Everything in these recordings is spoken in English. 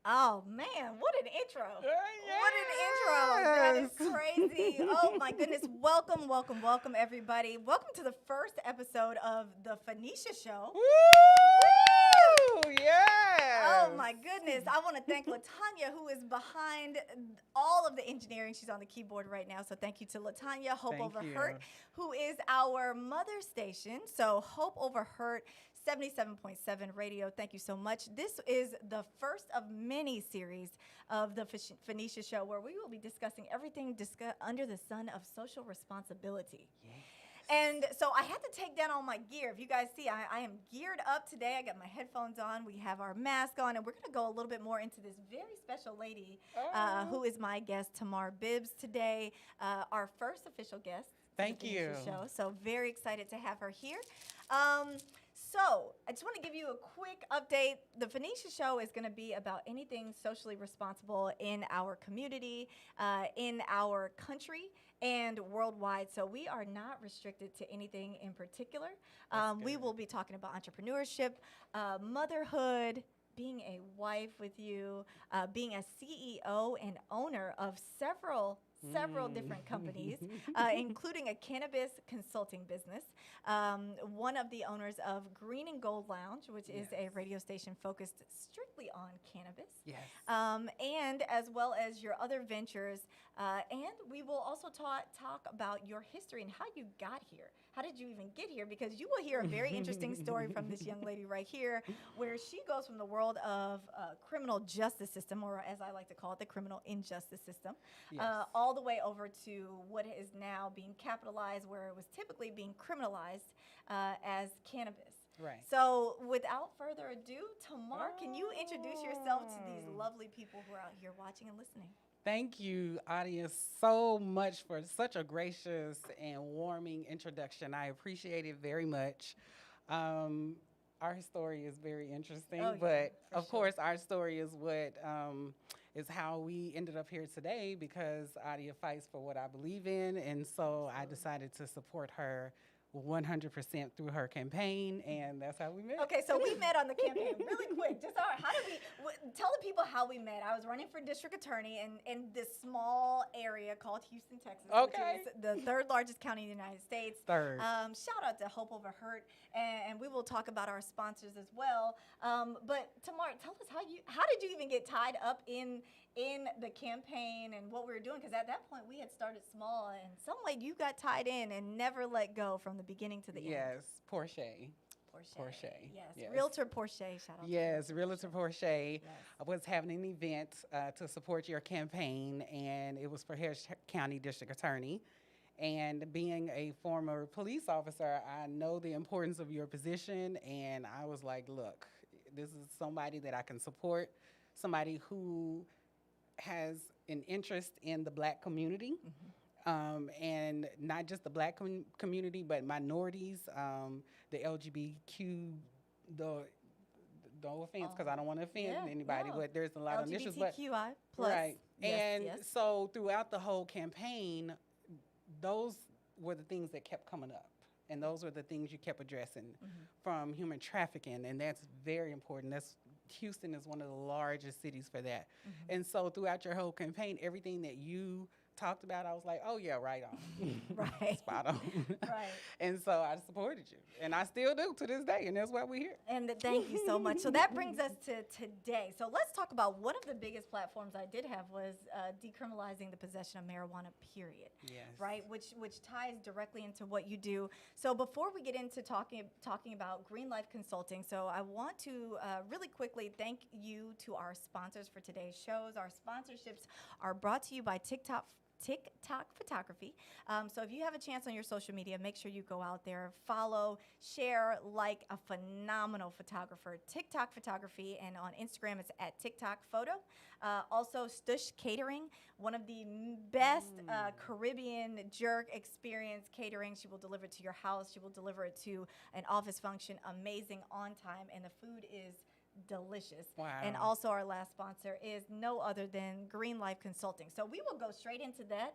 Oh man, what an intro. What an intro. That Yes. is crazy. Oh my goodness. Welcome, welcome, welcome everybody. Welcome to the first episode of the Phoenicia Show. Woo! Oh Yes. my goodness. I want to thank Latanya, who is behind all of the engineering. She's on the keyboard right now. So thank you to Latanya, Hope Thank Over you. Hurt, who is our mother station. So Hope Over Hurt 77.7 radio. Thank you so much. This is the first of many series of the Phoenicia Show where we will be discussing everything under the sun of social responsibility. And so I had to take down all my gear. If you guys see, I am geared up today. I got my headphones on. We have our mask on, and we're going to go a little bit more into this very special lady Oh. who is my guest, Tamar Bibbs, today. Our first official guest. To the Thank Phoenicia you. Show. So very excited to have her here. Um, so I just want to give you a quick update. The Phoenicia Show is going to be about anything socially responsible in our community, in our country, and worldwide. So we are not restricted to anything in particular. We good. will be talking about entrepreneurship, motherhood, being a wife with you, being a CEO and owner of several different companies, including a cannabis consulting business. One of the owners of Green and Gold Lounge, which is a Yes. radio station focused strictly on cannabis, Yes. and as well as your other ventures. And we will also talk about your history and how you got here. How did you even get here? Because you will hear a very interesting story from this young lady right here, where she goes from the world of criminal justice system, or as I like to call it, the criminal injustice system, Yes. all the way over to what is now being capitalized, where it was typically being criminalized as cannabis. Right. So, without further ado, Tamar, can you introduce yourself to these lovely people who are out here watching and listening? Thank you, audience, so much for such a gracious and warming introduction. I appreciate it very much. Um, our story is very interesting, Oh, yeah, but for of sure. course, our story is what is how we ended up here today because Adia fights for what I believe in, and so I decided to support her 100% through her campaign, and that's how we met. Okay, so we met on the campaign really quick. Just all right, how did tell the people how we met? I was running for district attorney in this small area called Houston, Texas, Okay. which is the third largest county in the United States. Third. Shout out to Hope Over Hurt, and we will talk about our sponsors as well. But Tamar, tell us how did you even get tied up in the campaign and what we were doing, because at that point we had started small and some way you got tied in and never let go from the beginning to the end. Yes, Porsche. Porsche, Yes. yes. Realtor Porsche. Shout out. Yes, to Realtor Porsche. Yes. I was having an event to support your campaign, and it was for Harris County District Attorney. And being a former police officer, I know the importance of your position, and I was like, look, this is somebody that I can support, somebody who has an interest in the black community, and not just the black community, but minorities, the LGBTQ, the no offense, because I don't want to offend Yeah, anybody, no. but there's a lot of initiatives. But LGBTQI plus. right, Yes, and yes. so throughout the whole campaign, those were the things that kept coming up. And those were the things you kept addressing from human trafficking. And that's very important. Houston is one of the largest cities for that. And so throughout your whole campaign, everything that you talked about, I was like, oh yeah, right on. Right. Spot on. Right. And so I supported you. And I still do to this day. And that's why we're here. And thank you so much. So that brings us to today. So let's talk about one of the biggest platforms I did have was decriminalizing the possession of marijuana, period. Yes. Right, which ties directly into what you do. So before we get into talking about Green Life Consulting, so I want to really quickly thank you to our sponsors for today's shows. Our sponsorships are brought to you by TikTok Photography. So if you have a chance on your social media, make sure you go out there, follow, share, like a phenomenal photographer, TikTok Photography, and on Instagram it's at TikTok Photo. Also, Stush Catering, one of the best Caribbean jerk experience catering. She will deliver it to your house. She will deliver it to an office function. Amazing, on time, and the food is delicious. Wow. And also our last sponsor is no other than Green Life Consulting. So we will go straight into that.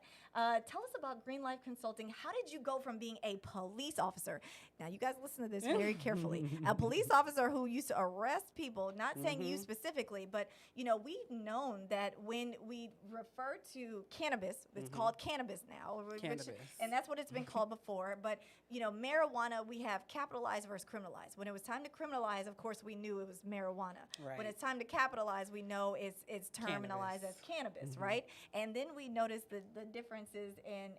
Tell us about Green Life Consulting. How did you go from being a police officer? Now you guys listen to this very carefully. A police officer who used to arrest people, not saying you specifically, but you know, we've known that when we refer to cannabis, it's called cannabis now, Cannabis. and that's what it's been called before. But you know, marijuana, we have capitalized versus criminalized. When it was time to criminalize, of course, we knew it was marijuana. Right. When it's time to capitalize, we know it's terminalized as cannabis, right? And then we noticed the differences in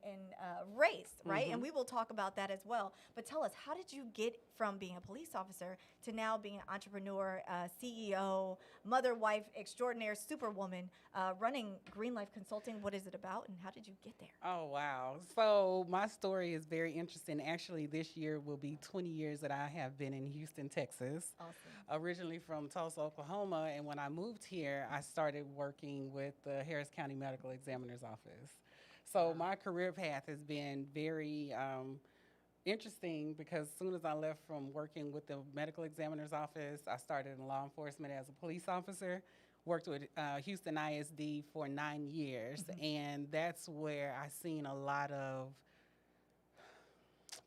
race, right? And we will talk about that as well. But tell us, how did you get from being a police officer to now being an entrepreneur, CEO, mother, wife, extraordinaire, superwoman, running Green Life Consulting? What is it about, and how did you get there? Oh, wow. So my story is very interesting. Actually, this year will be 20 years that I have been in Houston, Texas. Awesome. Originally from Tulsa, Oklahoma, and when I moved here, I started working with the Harris County Medical Examiner's Office. So my career path has been very interesting because as soon as I left from working with the medical examiner's office, I started in law enforcement as a police officer. Worked with Houston ISD for 9 years, and that's where I seen a lot of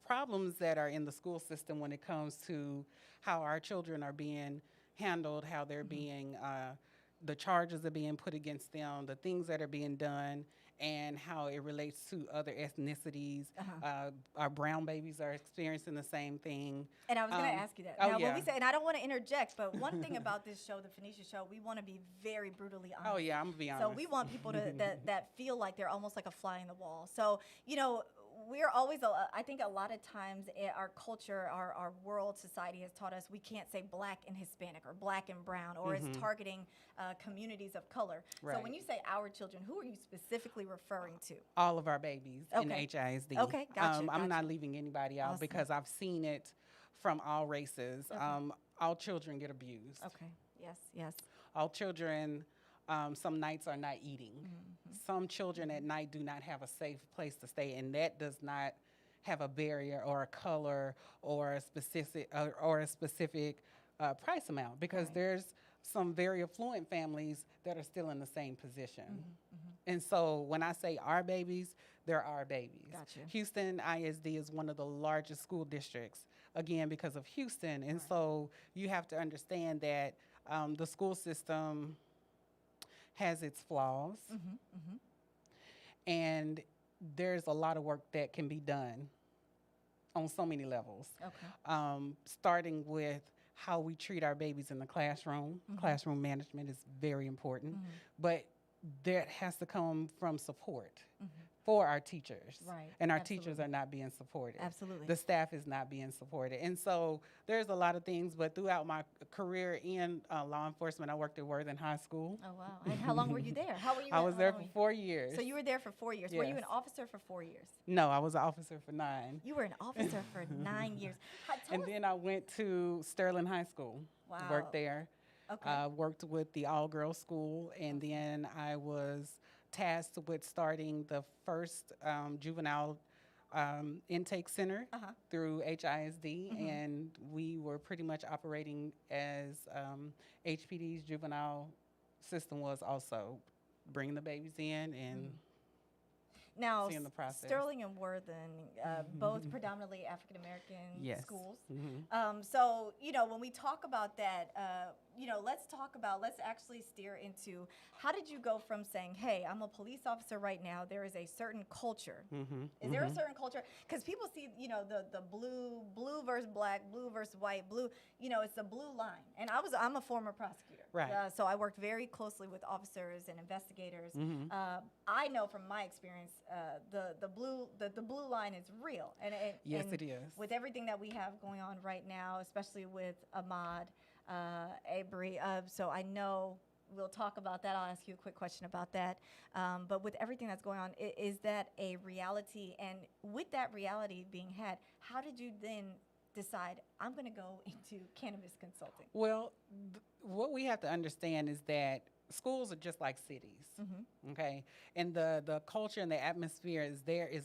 problems that are in the school system when it comes to how our children are being handled, how they're being, the charges are being put against them, the things that are being done, and how it relates to other ethnicities. Our brown babies are experiencing the same thing. And I was going to ask you that. Oh, Now, when yeah. we say, and I don't want to interject, but one thing about this show, the Phoenicia Show, we want to be very brutally honest. Oh, yeah, I'm going to be honest. So we want people to that feel like they're almost like a fly in the wall. So, you know, we're always, I think a lot of times our culture, our world, society has taught us we can't say black and Hispanic or black and brown, or it's targeting communities of color. Right. So when you say our children, who are you specifically referring to? All of our babies in HISD. Okay, gotcha, I'm not gotcha. leaving anybody out Awesome. because I've seen it from all races. All children get abused. Okay, yes, yes. All children, some nights are not eating. Some children at night do not have a safe place to stay, and that does not have a barrier or a color or a specific price amount, because there's some very affluent families that are still in the same position. And so when I say our babies, they're our babies. Gotcha. Houston ISD is one of the largest school districts, again, because of Houston. And so you have to understand that the school system has its flaws, and there's a lot of work that can be done on so many levels. Okay. Starting with how we treat our babies in the classroom. Classroom management is very important, but that has to come from support for our teachers. Right, And our absolutely. teachers are not being supported. Absolutely. The staff is not being supported. And so there's a lot of things, but throughout my career in law enforcement, I worked at Worthing High School. Oh, wow. And how long were you there? How were you? I was how there long for were you- 4 years. So you were there for 4 years. Were you an Yes. officer for 4 years? No, I was an officer for 9. You were an officer for 9 years. Tell And us- then I went to Sterling High School. Wow. Worked there. Okay. Worked with the all-girls school, and then I was tasked with starting the first juvenile intake center through HISD, and we were pretty much operating as HPD's juvenile system was also, bringing the babies in and Now, seeing the process. Sterling and Worthing, both predominantly African American Yes. schools. Mhm. So, you know, when we talk about that, you know, let's actually steer into how did you go from saying, hey, I'm a police officer right now, there is a certain culture. Is there a certain culture? Because people see, you know, the blue versus black, blue versus white, blue, you know, it's a blue line. And I'm a former prosecutor. Right. So I worked very closely with officers and investigators. I know from my experience, the blue line is real. And Yes, and it is. with everything that we have going on right now, especially with Ahmaud Arbery. So I know we'll talk about that. I'll ask you a quick question about that. But with everything that's going on, is that a reality? And with that reality being had, how did you then decide, I'm going to go into cannabis consulting? Well, what we have to understand is that schools are just like cities. Mm-hmm. Okay, and the culture and the atmosphere is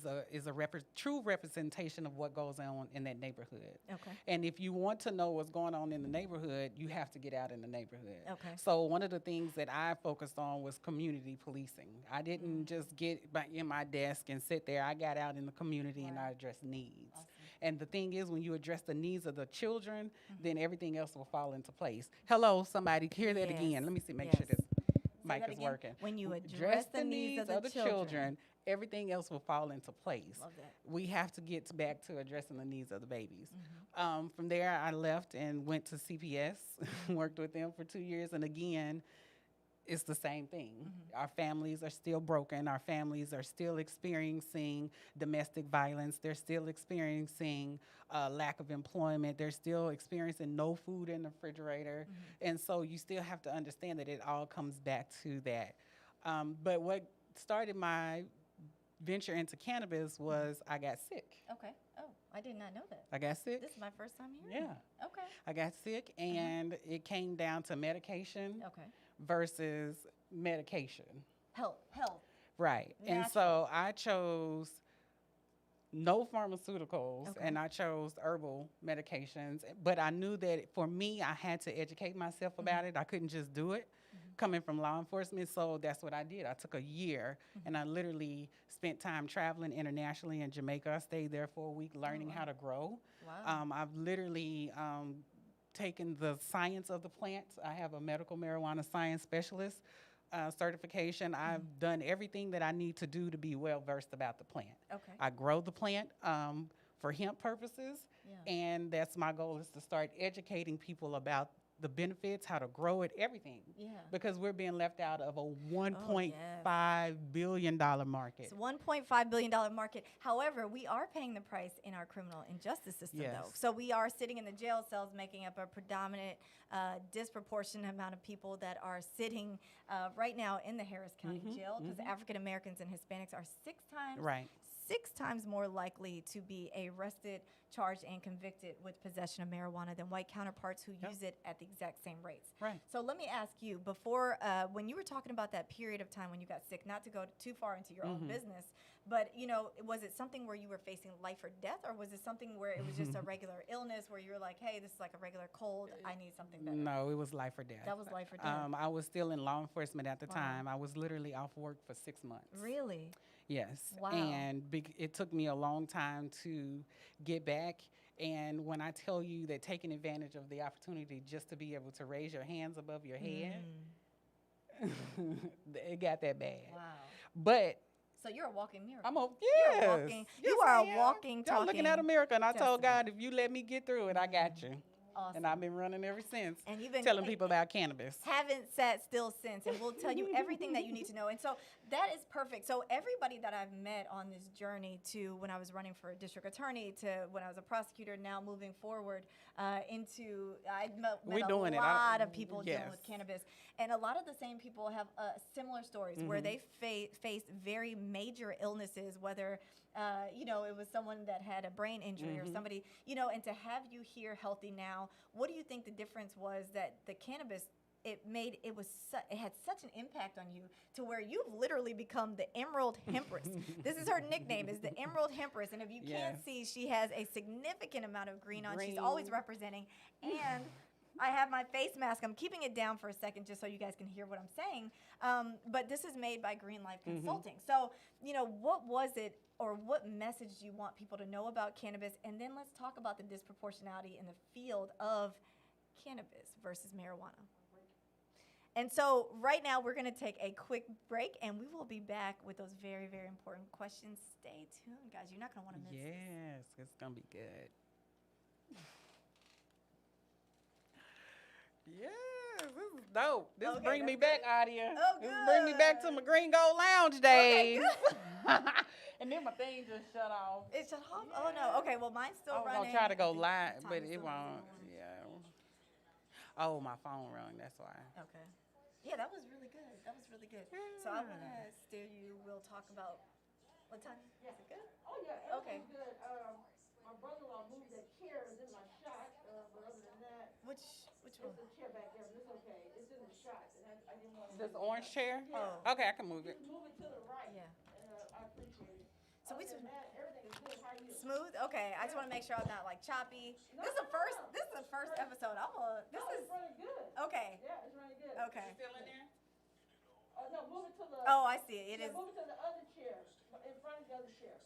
a true representation of what goes on in that neighborhood. Okay. And if you want to know what's going on in the neighborhood, you have to get out in the neighborhood. Okay. So one of the things that I focused on was community policing. I didn't just get in my desk and sit there. I got out in the community and I addressed needs. Awesome. And the thing is, when you address the needs of the children, then everything else will fall into place. Hello, somebody, hear that Yes. again. Let me see, make Yes. sure this mic that is again. working. When you address the needs of the children, everything else will fall into place. Love that. We have to get back to addressing the needs of the babies. From there, I left and went to CPS, worked with them for 2 years, and again, it's the same thing. Our families are still broken. Our families are still experiencing domestic violence. They're still experiencing lack of employment. They're still experiencing no food in the refrigerator. And so you still have to understand that it all comes back to that. But what started my venture into cannabis was I got sick. Okay. Oh, I did not know that. I got sick. This is my first time hearing. Yeah. Okay. I got sick, and it came down to medication Okay. versus medication. Health. Right. And Natural. so I chose no pharmaceuticals Okay. and I chose herbal medications. But I knew that for me, I had to educate myself about it. I couldn't just do it coming from law enforcement. So that's what I did. I took a year and I literally spent time traveling internationally in Jamaica. I stayed there for a week learning how to grow. Wow. I've literally taken the science of the plants. I have a medical marijuana science specialist certification. I've done everything that I need to do to be well versed about the plant. Okay. I grow the plant for hemp purposes, Yeah. and that's my goal, is to start educating people about the benefits, how to grow it, everything. Yeah. Because we're being left out of a $1.5 billion market. It's a $1.5 billion market. However, we are paying the price in our criminal injustice system, though. Yes. So we are sitting in the jail cells, making up a predominant, disproportionate amount of people that are sitting right now in the Harris County Jail, because African Americans and Hispanics are six times more likely to be arrested, charged, and convicted with possession of marijuana than white counterparts who use it at the exact same rates. Right. So let me ask you, before, when you were talking about that period of time when you got sick, not to go too far into your own business, but, you know, was it something where you were facing life or death, or was it something where it was just a regular illness where you were like, hey, this is like a regular cold, I need something better? No, it was life or death. That was life or death. I was still in law enforcement at the Wow. time. I was literally off work for 6 months. Really? Yes. Wow. And it took me a long time to get back. And when I tell you that taking advantage of the opportunity just to be able to raise your hands above your head, it got that bad. Wow. But So you're a walking miracle. I'm a You're a yes. walking- Yes, you are I a am. walking, I'm looking talking at America, and I told testament. God, if you let me get through it, I got you. Awesome. And I've been running ever since, And you've been telling people about cannabis. haven't sat still since, and we'll tell you everything that you need to know. And so that is perfect. So everybody that I've met on this journey, to when I was running for a district attorney, to when I was a prosecutor, now moving forward into, I met We a doing it. lot of people dealing Yes. with cannabis, and a lot of the same people have similar stories where they faced very major illnesses, whether you know, it was someone that had a brain injury or somebody, you know, and to have you here healthy now, what do you think the difference was that the cannabis, it had such an impact on you to where you've literally become the Emerald Hempress. This is her nickname, is the Emerald Hempress. And if you can't Yes. see, she has a significant amount of green on. She's Green. always representing. And I have my face mask. I'm keeping it down for a second just so you guys can hear what I'm saying. But this is made by Green Life Consulting. So, you know, what was it, or what message do you want people to know about cannabis? And then let's talk about the disproportionality in the field of cannabis versus marijuana. And so right now we're going to take a quick break, and we will be back with those very, very important questions. Stay tuned, guys. You're not going to want to miss this. Yes, it's gonna be good. Yes, this is dope. This Okay, bring me that's back, Adia. Oh, This bring me back to my Green Gold Lounge days. And then my thing just shut off. It shut off? Oh, no. Okay, well, mine's still I was running. gonna try to go The live, time but is it still won't. running. Yeah. Oh, my phone rung. That's why. Okay. Yeah, that was really good. That was really good. So I want to steer you. We'll talk about what time? Is it good? Oh, yeah, Okay. everything's good. My brother-in-law moved that chair and then my shot, but other than that, Which it's one? the chair back there, but it's okay. It's in the shot, and I didn't want to This orange chair? Oh. Okay, I can move it. Just move it to the right. Yeah. And, I appreciate it. So we Other than that, everything is good. How you? smooth. Okay, I just want to make sure I'm not like choppy. No, This is the no, first. no. This is the first episode. This Oh, is it's running good. okay. Yeah, it's running good. Okay. Still in there? Oh, no, move it to the. Oh, I see. It yeah, is. Move it to the other chair, in front of the other chair.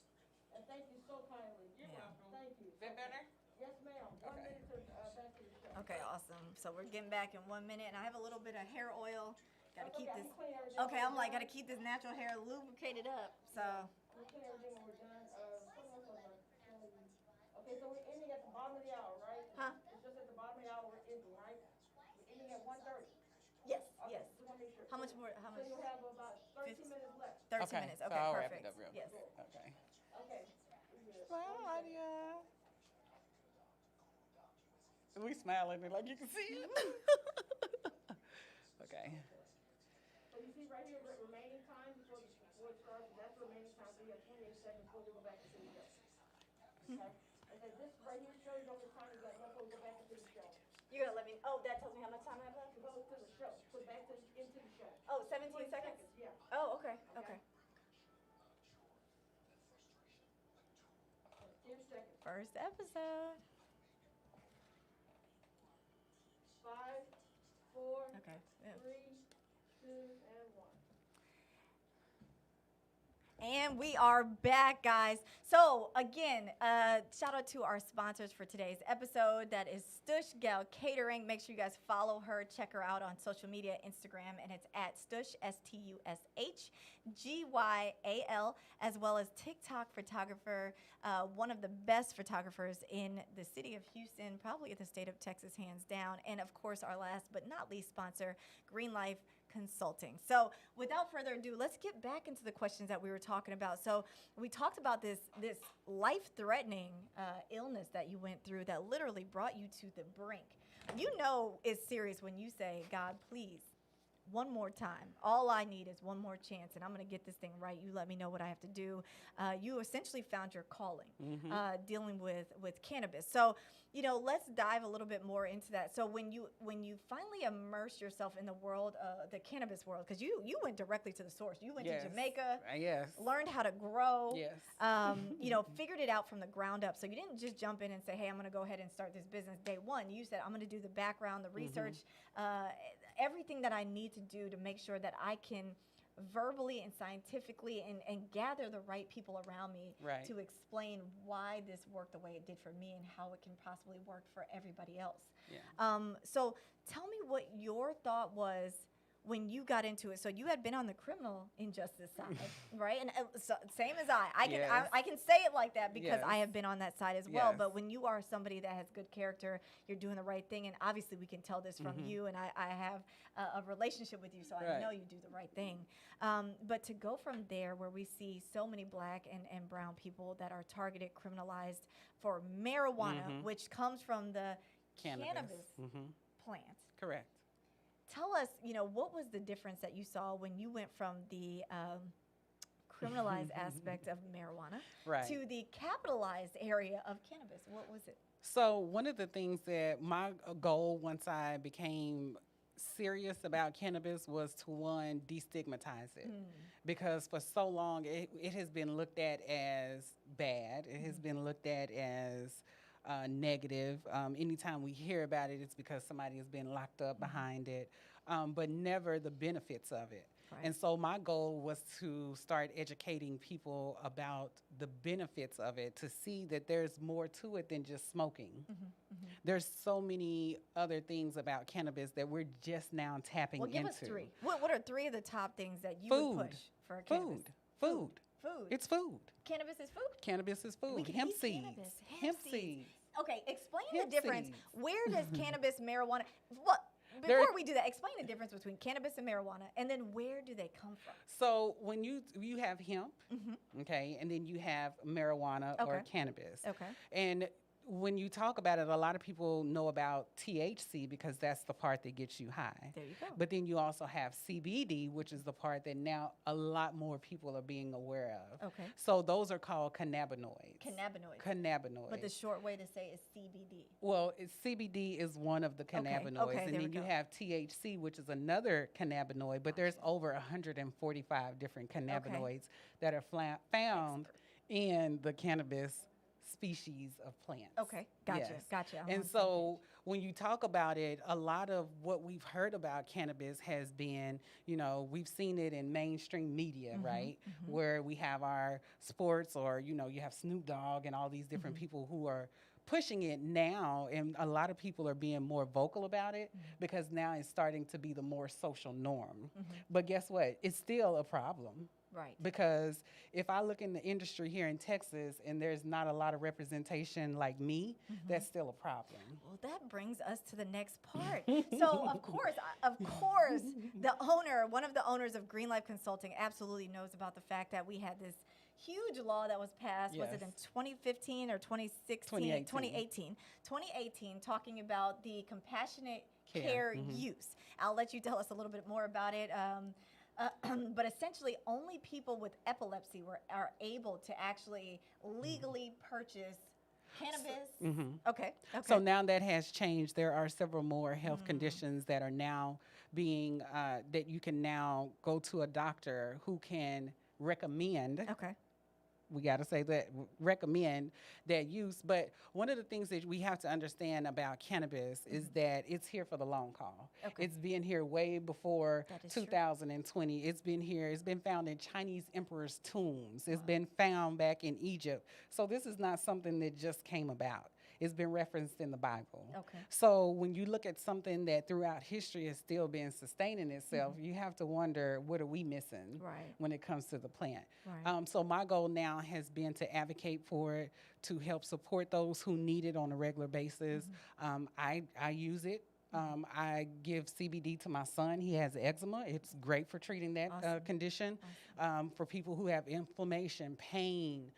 And thank you so kindly. You're Yeah. welcome. Thank you. Is that better? Yes, ma'am. 1 Okay. minute to, back to the show. Okay, awesome. So we're getting back in 1 minute, and I have a little bit of hair oil. Got to That's keep okay, I this. can clean everything Okay, when I'm we're like, got done. to keep this natural hair lubricated up. So We'll clean everything when we're done. Something else I was gonna tell you. Okay, so we're ending at the bottom of the hour, right? Huh? It's just at the bottom of the hour we're ending, right? We're ending at 1:30. yes, Okay, yes. just wanna make sure. How much more? How So much? you'll have about 13 minutes left. 13 Okay, minutes. so Okay, I'll wrap perfect. it up real Yes. quick. Okay. Okay. we're good. Well, Nadia. We smiling like you can see it. Okay. So you see right here, remaining time before it starts, that's remaining time, so you have 28 seconds before we go back into the show. Okay? And then this right here shows you how much time you got left before we go back into the show. You're gonna let me. Oh, that tells me how much time I have left. To go to the show, so back to, into the show. Oh, 17 20 seconds. Yeah. Oh, okay. Okay. 10 seconds. First episode. 5, 4, Okay. Yeah. 3, 2, and 1. And we are back, guys. So again, shout out to our sponsors for today's episode. That is Stush Gal Catering. Make sure you guys follow her. Check her out on social media, Instagram, and it's at Stush, STUSHGYAL, as well as TikTok photographer, one of the best photographers in the city of Houston, probably in the state of Texas, hands down. And of course, our last but not least sponsor, Green Life Consulting. So without further ado, let's get back into the questions that we were talking about. So we talked about this life-threatening illness that you went through that literally brought you to the brink. You know it's serious when you say, God, please, one more time. All I need is one more chance, and I'm going to get this thing right. You let me know what I have to do. You essentially found your calling, dealing with cannabis. So, you know, let's dive a little bit more into that. So when you finally immerse yourself in the world, the cannabis world, because you went directly to the source. You went Yes. to Jamaica, Yes. learned how to grow, Yes. you know, figured it out from the ground up. So you didn't just jump in and say, hey, I'm going to go ahead and start this business day one. You said, I'm going to do the background, the research, everything that I need to do to make sure that I can verbally and scientifically and gather the right people around me Right. to explain why this worked the way it did for me and how it can possibly work for everybody else. Yeah. So tell me what your thought was when you got into it. So you had been on the criminal injustice side, right? And so, same as I can Yes. I can say it like that because I Yes. have been on that side as well. Yes. But when you are somebody that has good character, you're doing the right thing, and obviously we can tell this from you, and I have a relationship with you, so I Right. know you do the right thing. But to go from there, where we see so many black and brown people that are targeted, criminalized for marijuana, which comes from the cannabis plant. Correct. Tell us, you know, what was the difference that you saw when you went from the criminalized aspect of marijuana Right. to the capitalized area of cannabis? What was it? So one of the things that my goal once I became serious about cannabis was to, one, destigmatize it. Because for so long it has been looked at as bad. It has been looked at as negative. Anytime we hear about it, it's because somebody has been locked up behind it, but never the benefits of it. Right. And so my goal was to start educating people about the benefits of it, to see that there's more to it than just smoking. There's so many other things about cannabis that we're just now tapping Well, into. give us three. What are three of the top things that you Food. would push for cannabis? Food. Food. It's food. Cannabis is food? Cannabis is food. We can Hemp eat seeds. cannabis. Hemp seeds. Okay, explain Hemp the difference. seeds. Where does cannabis, marijuana, what? There- Before we do that, explain the difference between cannabis and marijuana, and then where do they come from? So when you have hemp, okay, and then you have marijuana or Okay. cannabis. Okay. And when you talk about it, a lot of people know about THC because that's the part that gets you high. There you go. But then you also have CBD, which is the part that now a lot more people are being aware of. Okay. So those are called cannabinoids. Cannabinoids. Cannabinoids. But the short way to say is CBD. Well, CBD is one of the cannabinoids, okay, and there then we you go. have THC, which is another cannabinoid. But there's over 145 different cannabinoids that are found in the cannabis species of plants. Okay, gotcha, Yes. gotcha. I'm on And the same so when you talk about it, a lot of what we've heard about cannabis has been, we've seen it in mainstream media, right? Where we have our sports, or, you have Snoop Dogg and all these different people who are pushing it now, and a lot of people are being more vocal about it because now it's starting to be the more social norm. But guess what? It's still a problem. Right. Because if I look in the industry here in Texas and there's not a lot of representation like me, that's still a problem. Well, that brings us to the next part. So, of course, one of the owners of Green Life Consulting absolutely knows about the fact that we had this huge law that was passed, was it in Yes. 2015 or 2016? 2018. 2018, talking about the compassionate Care, care use. I'll let you tell us a little bit more about it. But essentially, only people with epilepsy are able to actually legally purchase cannabis. Okay. So now that has changed. There are several more health conditions that are now being, that you can now go to a doctor who can recommend. Okay. We got to say that, recommend that use. But one of the things that we have to understand about cannabis is that it's here for the long haul. Okay. It's been here way before That is true. 2020. It's been here. It's been found in Chinese emperors' tombs. It's been found back in Egypt. So this is not something that just came about. It's been referenced in the Bible. Okay. So when you look at something that throughout history has still been sustaining itself, you have to wonder, what are we missing Right. when it comes to the plant? Right. So my goal now has been to advocate for it, to help support those who need it on a regular basis. I use it. I give CBD to my son. He has eczema. It's great for treating that Awesome. condition. For people who have inflammation, pain,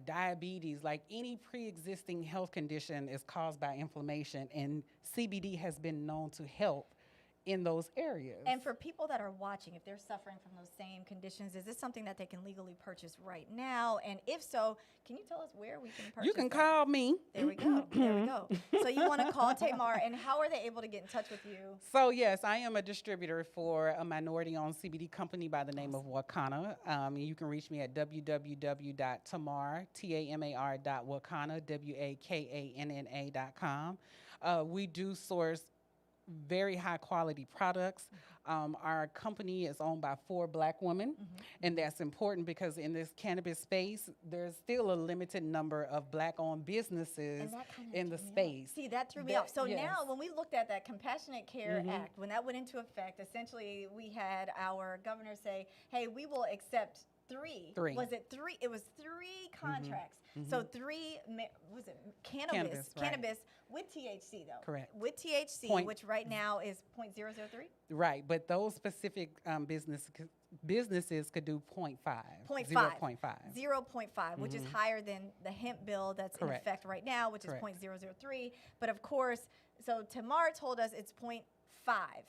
diabetes, like any pre-existing health condition is caused by inflammation, and CBD has been known to help in those areas. And for people that are watching, if they're suffering from those same conditions, is this something that they can legally purchase right now? And if so, can you tell us where we can purchase You can that? call me. There we go. There we go. So you want to call Tamar, and how are they able to get in touch with you? So yes, I am a distributor for a minority-owned CBD company by the name of Wakana. You can reach me at www.tamar.wakana, WAKANNA.com. We do source very high quality products. Our company is owned by 4 Black women, and that's important because in this cannabis space, there's still a limited number of Black-owned businesses And that kinda in the threw me off. space. See, that threw me That- off. So yes. now, when we looked at that Compassionate Care Act, when that went into effect, essentially we had our governor say, "Hey, we will accept 3." Three. Was it 3? It was 3 contracts. So 3. Was it cannabis? Cannabis, right. With THC though. Correct. With THC, Point- which right now is 0.003. Right, but those specific businesses could do 0.5. 0.5. 0.5. 0.5, which is higher than the hemp bill that's in Correct. effect right now, which Correct. is 0.003. But of course, so Tamar told us it's 0.5.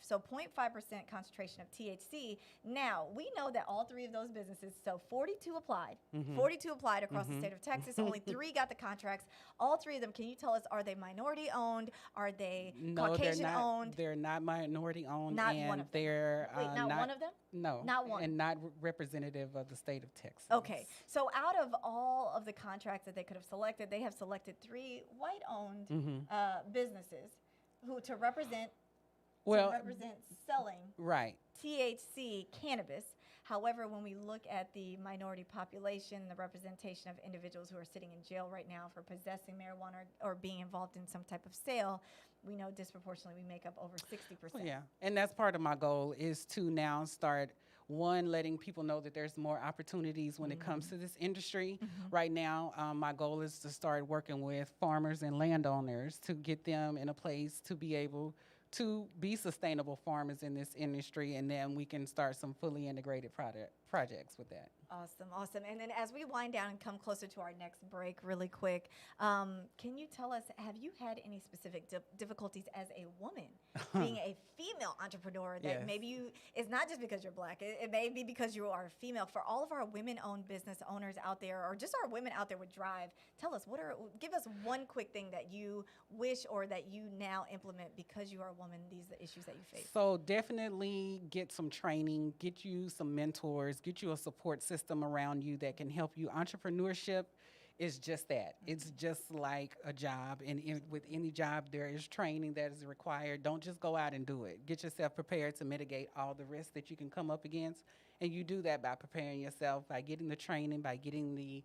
So 0.5% concentration of THC. Now, we know that all 3 of those businesses, so 42 applied. 42 applied across the state of Texas. Only 3 got the contracts. All 3 of them, can you tell us, are they minority owned? Are they No, Caucasian they're not. owned? They're not minority owned. Not and one of them. they're Wait, not one of them? No, Not one. and not representative of the state of Texas. Okay, so out of all of the contracts that they could have selected, they have selected 3 white-owned businesses who to represent selling right. THC cannabis. However, when we look at the minority population, the representation of individuals who are sitting in jail right now for possessing marijuana or being involved in some type of sale, we know disproportionately we make up over 60%. Well, yeah, and that's part of my goal is to now start letting people know that there's more opportunities when it comes to this industry. Right now, my goal is to start working with farmers and landowners to get them in a place to be able to be sustainable farmers in this industry, and then we can start some fully integrated projects with that. Awesome, awesome. And then as we wind down and come closer to our next break, really quick, can you tell us, have you had any specific difficulties as a woman being a female entrepreneur? That Yes. maybe you, it's not just because you're black, it may be because you are female. For all of our women-owned business owners out there, or just our women out there with drive, tell us, give us one quick thing that you wish or that you now implement because you are a woman, these are the issues that you face. So definitely get some training, get you some mentors, get you a support system around you that can help you. Entrepreneurship is just that. It's just like a job, and with any job, there is training that is required. Don't just go out and do it. Get yourself prepared to mitigate all the risks that you can come up against, and you do that by preparing yourself, by getting the training, by getting the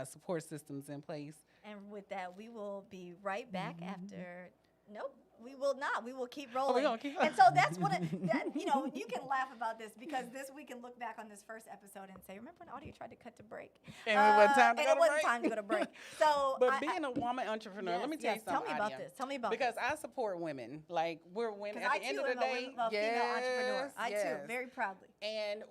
support systems in place. And with that, we will be right back after. Nope, we will not. We will keep rolling. gonna keep- And so that's what you can laugh about this because we can look back on this first episode and say, remember when Audia tried to cut to break? And it wasn't time to and go it to wasn't break. time to go to break. So, But being a woman entrepreneur, let me tell you yes, something. tell me about Adia. this. Tell me about Because this. I support women. Like, we're women. Because At I the end too of the am day, a female entrepreneur. I yes. too, very proudly. And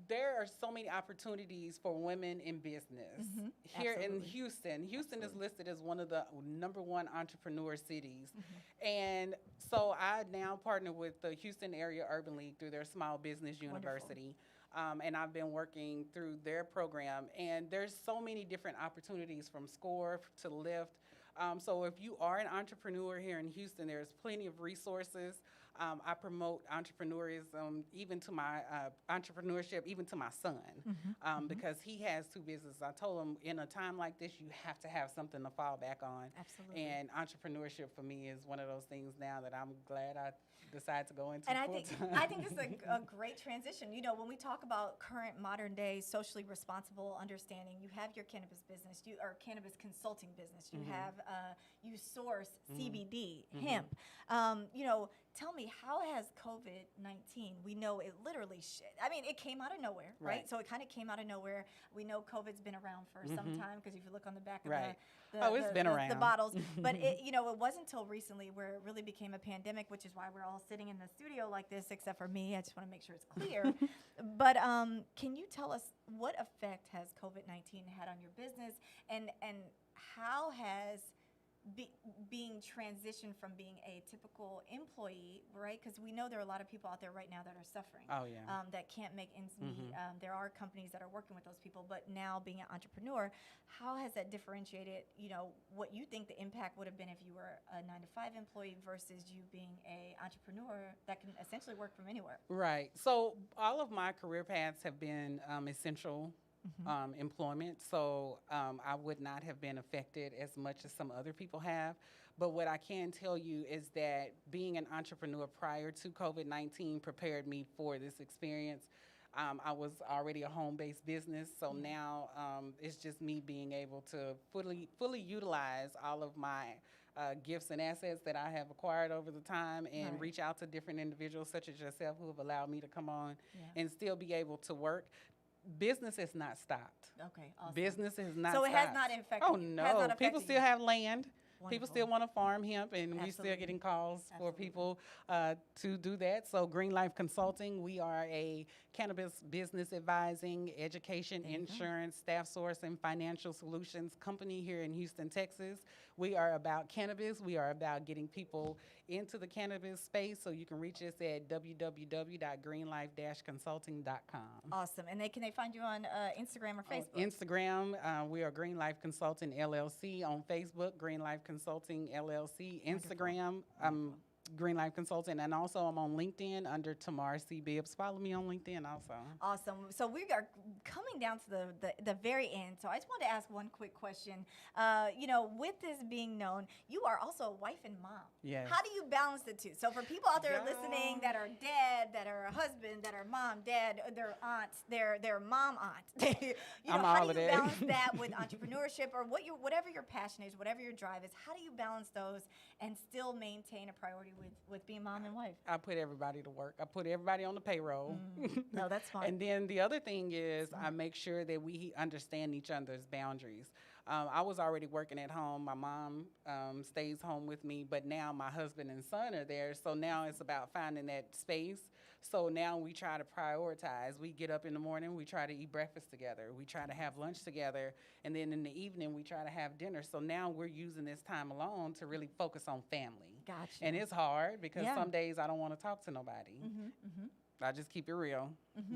there are so many opportunities for women in business here in absolutely. Houston. Houston is listed as one of the #1 entrepreneur cities. And so I now partner with the Houston Area Urban League through their Small Business University. And I've been working through their program. And there's so many different opportunities from SCORE to LIFT. So if you are an entrepreneur here in Houston, there's plenty of resources. I promote entrepreneurism, even to my entrepreneurship, even to my son, because he has 2 businesses. I told him in a time like this, you have to have something to fall back on. Absolutely. And entrepreneurship for me is one of those things now that I'm glad I decided to go into. And full-time. I think this is a great transition. You know, when we talk about current modern day socially responsible understanding, you have your cannabis business, or cannabis consulting business. You have you source CBD, hemp. You know, tell me, how has COVID-19? We know it literally. It came out of nowhere, right? Right. So it kind of came out of nowhere. We know COVID's been around for some time because if you look on the back of Right. the It's been the around. bottles, but it wasn't until recently where it really became a pandemic, which is why we're all sitting in the studio like this, except for me. I just want to make sure it's clear. But can you tell us what effect has COVID-19 had on your business, and how has being transitioned from being a typical employee, right? Because we know there are a lot of people out there right now that are suffering. Oh, yeah. That can't make ends meet. There are companies that are working with those people, but now being an entrepreneur, how has that differentiated, what you think the impact would have been if you were a 9-to-5 employee versus you being a entrepreneur that can essentially work from anywhere? Right. So all of my career paths have been essential employment. So I would not have been affected as much as some other people have. But what I can tell you is that being an entrepreneur prior to COVID-19 prepared me for this experience. I was already a home-based business, so now it's just me being able to fully utilize all of my gifts and assets that I have acquired over the time, and Right. reach out to different individuals such as yourself who have allowed me to come on and still be able to work. Business has not stopped. Okay, awesome. Business has not So it has stopped. not affected Oh, you. no. Has not People affected still you. have land. People Wonderful. still want to farm hemp, and we still Absolutely. getting calls for Absolutely. people to do that. So Green Life Consulting, we are a cannabis business advising, education, There you go. insurance, staff source, and financial solutions company here in Houston, Texas. We are about cannabis. We are about getting people into the cannabis space. So you can reach us at www.greenlife-consulting.com. Awesome. And can they find you on Instagram or Facebook? On Instagram, we are Green Life Consulting LLC. On Facebook, Green Life Consulting LLC. Instagram, Green Life Consulting. And also I'm on LinkedIn under Tamar C. Bibbs. Follow me on LinkedIn also. Awesome. So we are coming down to the very end. So I just wanted to ask one quick question. With this being known, you are also a wife and mom. Yes. How do you balance the two? So for people out there Yeah. listening that are dad, that are a husband, that are mom, dad, their aunts, their mom aunt, I'm how all do of you that. balance that with entrepreneurship or whatever your passion is, whatever your drive is? How do you balance those and still maintain a priority with being mom and wife? I put everybody to work. I put everybody on the payroll. No, that's fine. And then the other thing is I make sure that we understand each other's boundaries. I was already working at home. My mom stays home with me, but now my husband and son are there. So now it's about finding that space. So now we try to prioritize. We get up in the morning, we try to eat breakfast together. We try to have lunch together. And then in the evening, we try to have dinner. So now we're using this time alone to really focus on family. Gotcha. And it's hard because Yeah. some days I don't want to talk to nobody. Mm-hmm. I just keep it real,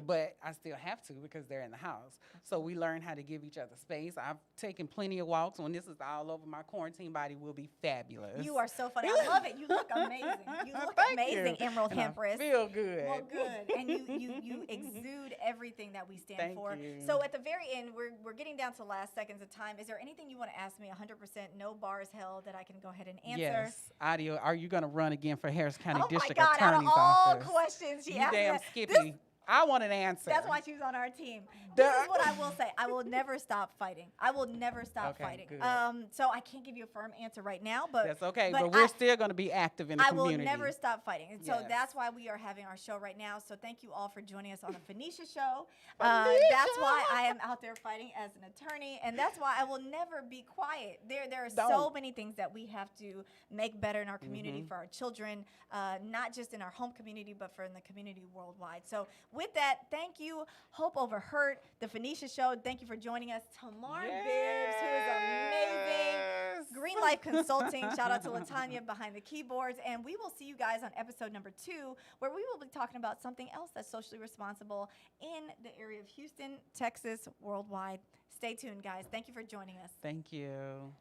but I still have to because they're in the house. So we learn how to give each other space. I've taken plenty of walks. When this is all over, my quarantine body will be fabulous. You are so funny. I love it. You look amazing. You look Thank amazing, you. Emerald And I Empress. feel good. Well, good. And you exude everything that we stand Thank for. you. So at the very end, we're getting down to the last seconds of time. Is there anything you want to ask me? 100% no bars held that I can go ahead and answer. Yes. Audio, are you going to run again for Harris County Oh my District God! Out of Attorney's all Office? questions, she You asked damn that. Skippy. I want an answer. That's why she's on our team. This is what I will say. I will never stop fighting. I will never stop Okay, fighting. good. So I can't give you a firm answer right now, but That's okay, but but we're I- still going to be active in the I community. will never stop fighting. And so Yes. that's why we are having our show right now. So thank you all for joining us on the Phoenicia show. That's why I am out there fighting as an attorney. And that's why I will never be quiet. There are so Don't. many things that we have to make better in our community Mm-hmm. for our children, not just in our home community, but for in the community worldwide. So with that, thank you, Hope Over Hurt, the Phoenicia show. Thank you for joining us. Tamar Bibbs, who is amazing. Yes. Green Life Consulting. Shout out to Latanya behind the keyboards. And we will see you guys on episode number 2, where we will be talking about something else that's socially responsible in the area of Houston, Texas, worldwide. Stay tuned, guys. Thank you for joining us. Thank you.